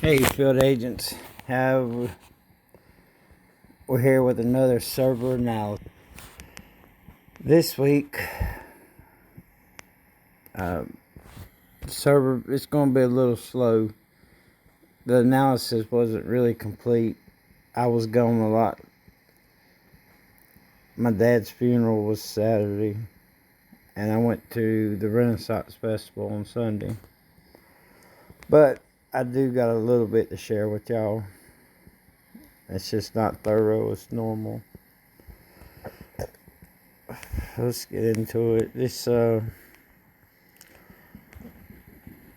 Hey, field agents. We're here with another server analysis. This week, server it's going to be a little slow. The analysis wasn't really complete. I was gone a lot. My dad's funeral was Saturday, and I went to the Renaissance Festival on Sunday. But I do got a little bit to share with y'all. It's just not thorough. It's normal. Let's get into it.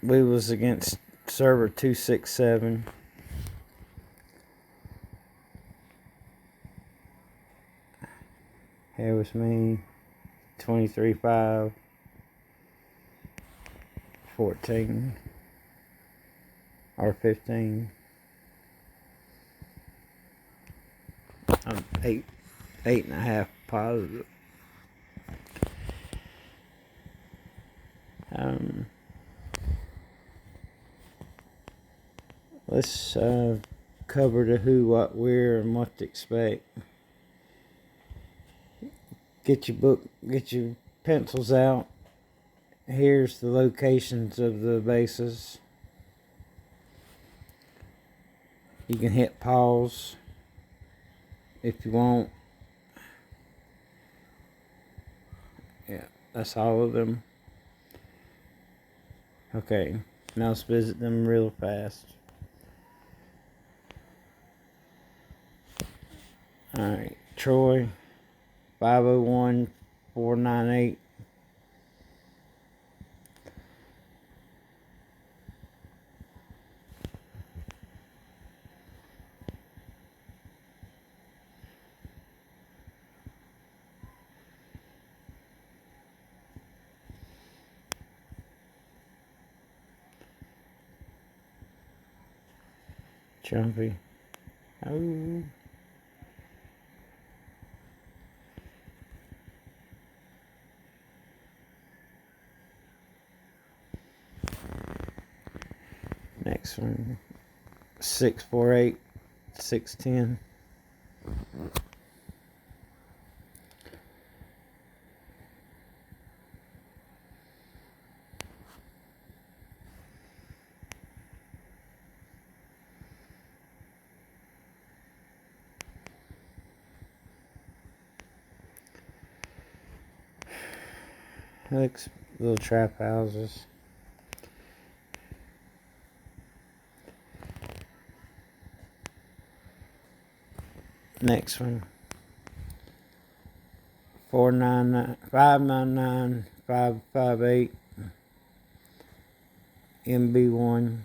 We was against server 267. Here was me, 23-5, 14, or 15. I'm 8.5 positive. Let's cover the who, what, where, and what to expect. Get your pencils out. Here's the locations of the bases. You can hit pause if you want. Yeah, that's all of them. Okay, now let's visit them real fast. Alright, Troy, 501-498. Jumpy. Oh. Next one. 648-610. Looks little trap houses. Next one. 558 MB1.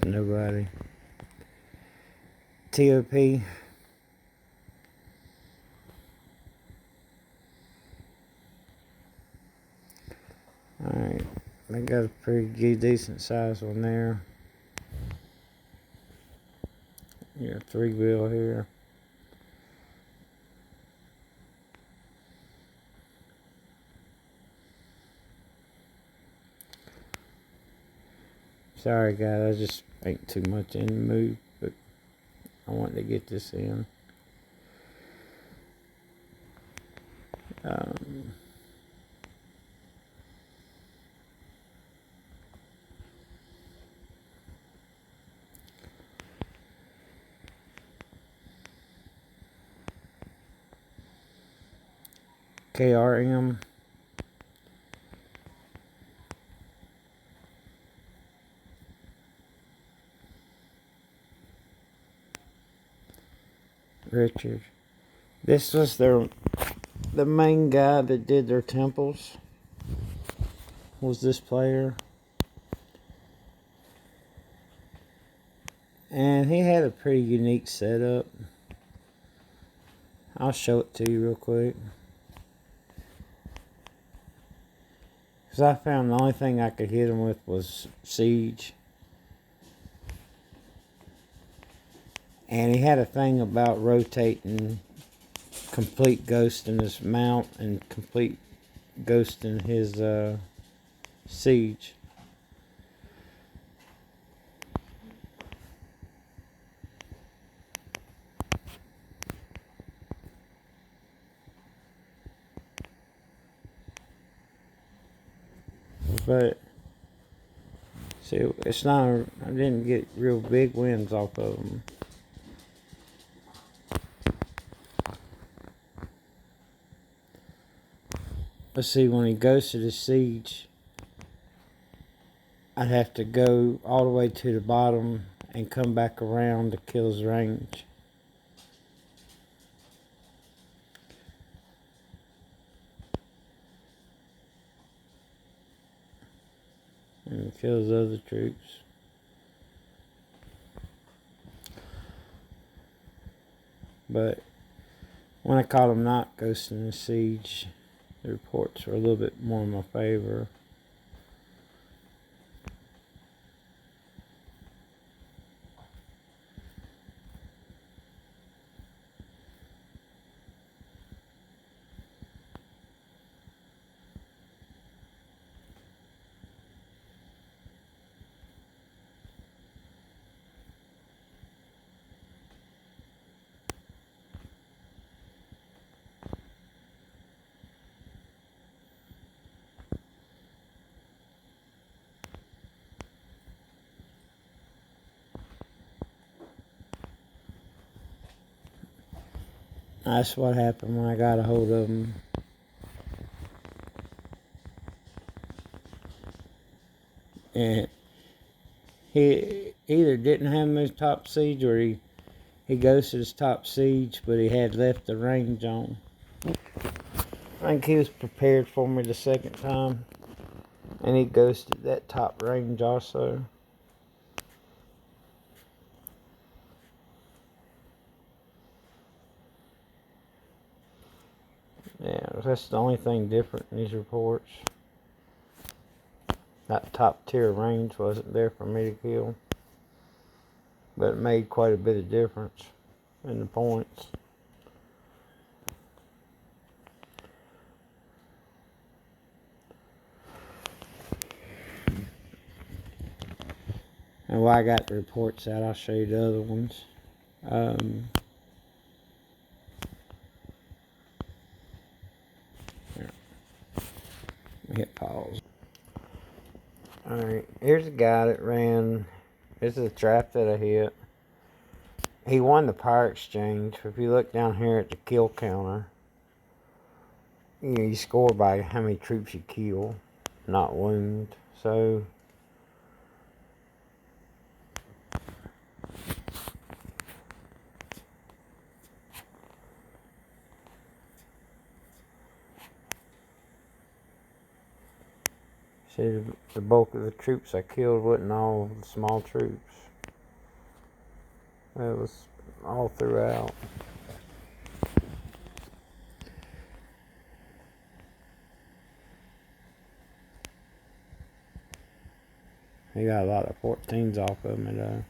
Nobody. TOP. Alright, I got a pretty decent size one there. Yeah, 3 bill here. Sorry guys, I just ain't too much in the mood, but I wanted to get this in. KRM. Richard. This was the main guy that did their temples. Was this player. And he had a pretty unique setup. I'll show it to you real quick. Because I found the only thing I could hit him with was siege. And he had a thing about rotating complete ghost in his mount and complete ghost in his siege. But see, it's not. I didn't get real big wins off of them. But see, when he goes to the siege, I'd have to go all the way to the bottom and come back around to kill his range. And kill his other troops. But when I caught him not ghosting the siege, the reports were a little bit more in my favor. That's what happened when I got a hold of him. And he either didn't have him as top siege or he ghosted his top siege, but he had left the range on. I think he was prepared for me the second time, and he ghosted that top range also. Yeah, that's the only thing different in these reports. That top tier range wasn't there for me to kill, but it made quite a bit of difference in the points. And while I got the reports out, I'll show you the other ones. Here. Hit pause. Alright, here's a guy that ran. This is a trap that I hit. He won the power exchange. If you look down here at the kill counter, you score by how many troops you kill, not wound. So see, the bulk of the troops I killed wasn't all the small troops. It was all throughout. He got a lot of 14s off of me though.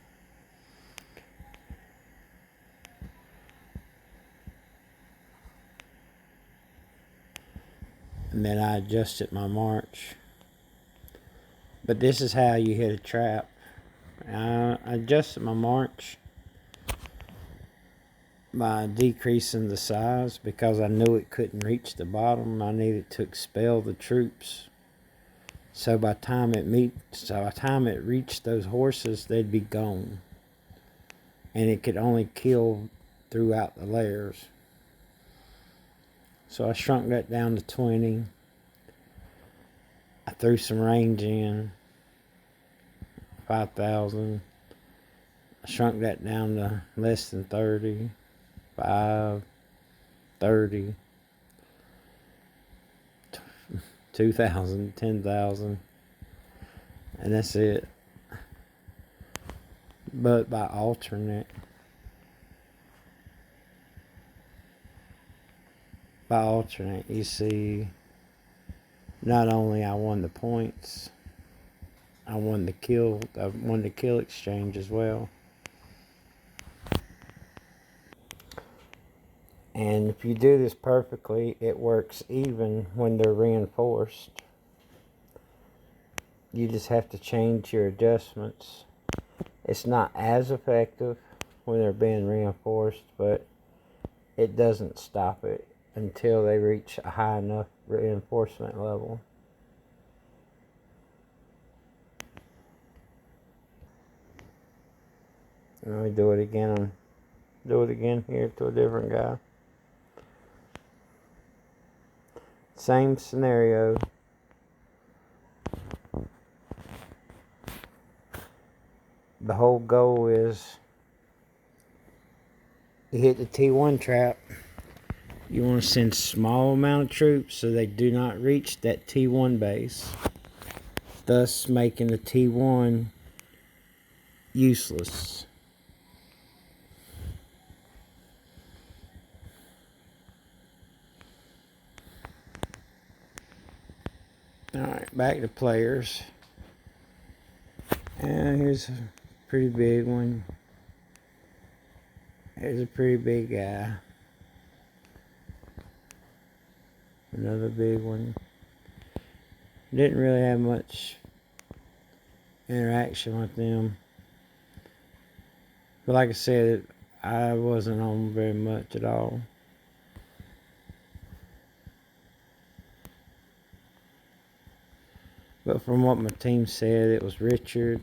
And then I adjusted my march. But this is how you hit a trap. I adjusted my march by decreasing the size because I knew it couldn't reach the bottom. I needed to expel the troops. So by the time it reached those horses, they'd be gone. And it could only kill throughout the layers. So I shrunk that down to 20. I threw some range in, 5,000. I shrunk that down to less than 30, 5, 30, 2,000, 10,000, and that's it. But by alternate, you see not only I won the points, I won the kill exchange as well. And if you do this perfectly, it works even when they're reinforced. You just have to change your adjustments. It's not as effective when they're being reinforced, but it doesn't stop it until they reach a high enough reinforcement level. Let me do it again. Do it again here to a different guy. Same scenario. The whole goal is to hit the T1 trap. You want to send small amount of troops so they do not reach that T1 base, thus making the T1 useless. Alright, back to players. And here's a pretty big one. Here's a pretty big guy. Another big one. Didn't really have much interaction with them. But like I said, I wasn't on very much at all. But from what my team said, it was Richard.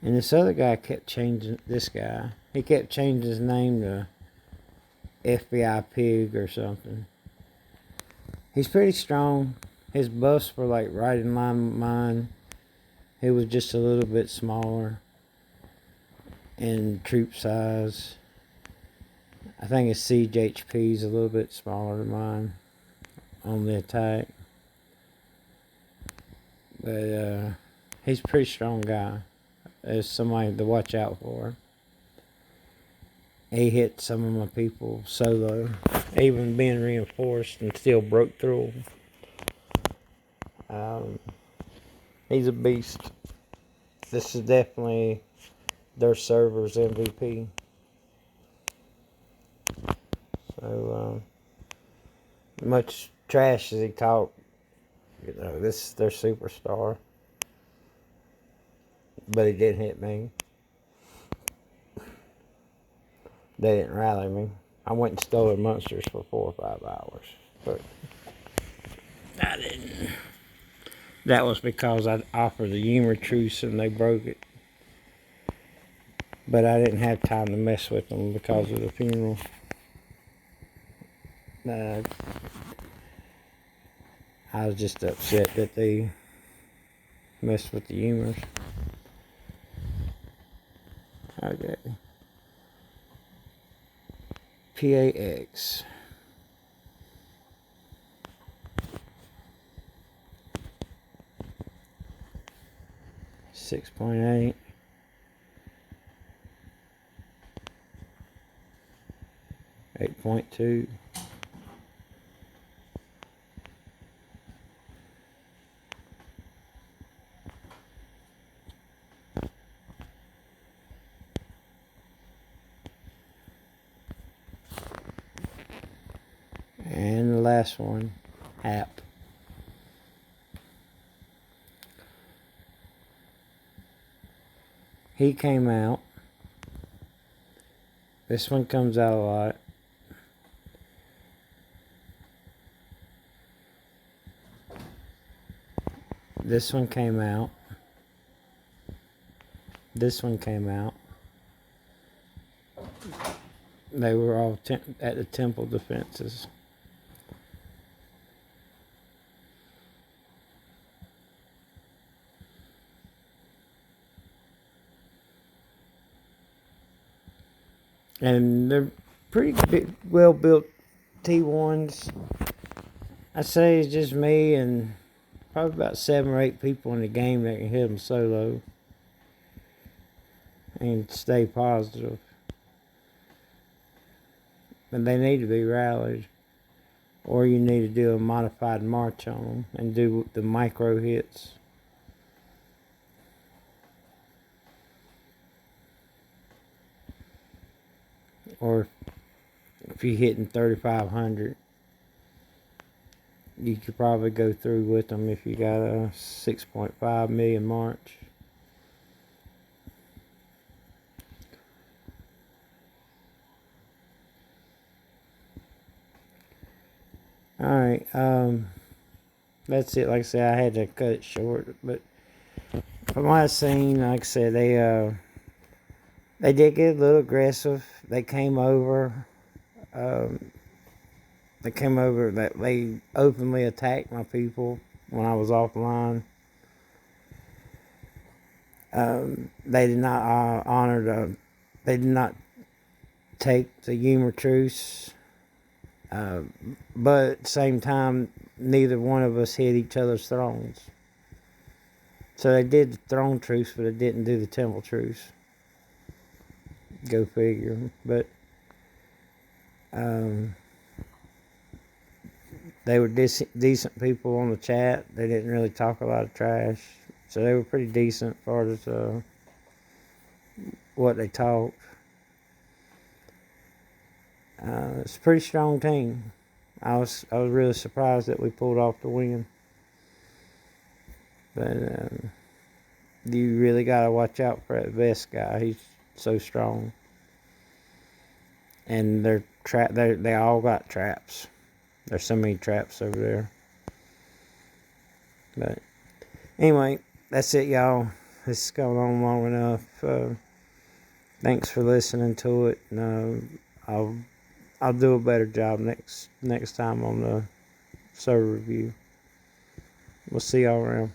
And this other guy kept changing, he kept changing his name to FBI Pig or something. He's pretty strong. His buffs were like right in line with mine. He was just a little bit smaller in troop size. I think his siege HP is a little bit smaller than mine on the attack. But he's a pretty strong guy. There's somebody to watch out for. He hit some of my people solo, even being reinforced, and still broke through them. He's a beast. This is definitely their server's MVP. So, much trash as he talked, this is their superstar. But he did hit me. They didn't rally me. I went and stole their monsters for 4 or 5 hours. But I didn't. That was because I offered a humor truce and they broke it. But I didn't have time to mess with them because of the funeral. I was just upset that they messed with the humors. Okay. PAX. .8. .2. And the last one, app. He came out. This one comes out a lot. This one came out. This one came out. They were all at the temple defenses. And they're pretty big, well-built T1s. I say it's just me and probably about 7 or 8 people in the game that can hit them solo and stay positive. And they need to be rallied. or you need to do a modified march on them and do the micro hits. Or if you're hitting 3,500, you could probably go through with them if you got a 6.5 million march. Alright, that's it. Like I said, I had to cut it short, but from what I've seen, like I said, they did get a little aggressive. They came over. That they openly attacked my people when I was offline. They did not they did not take the humor truce. But at the same time, neither one of us hit each other's thrones. So they did the throne truce, but they didn't do the temple truce. Go figure. But they were decent people on the chat. They didn't really talk a lot of trash. So they were pretty decent as far as what they talked. It's a pretty strong team. I was really surprised that we pulled off the win. But you really gotta watch out for that Vest guy. He's so strong. And they all got traps. There's so many traps over there. But anyway, that's it, y'all. This is going on long enough. Thanks for listening to it. And, I'll do a better job next time on the server review. We'll see y'all around.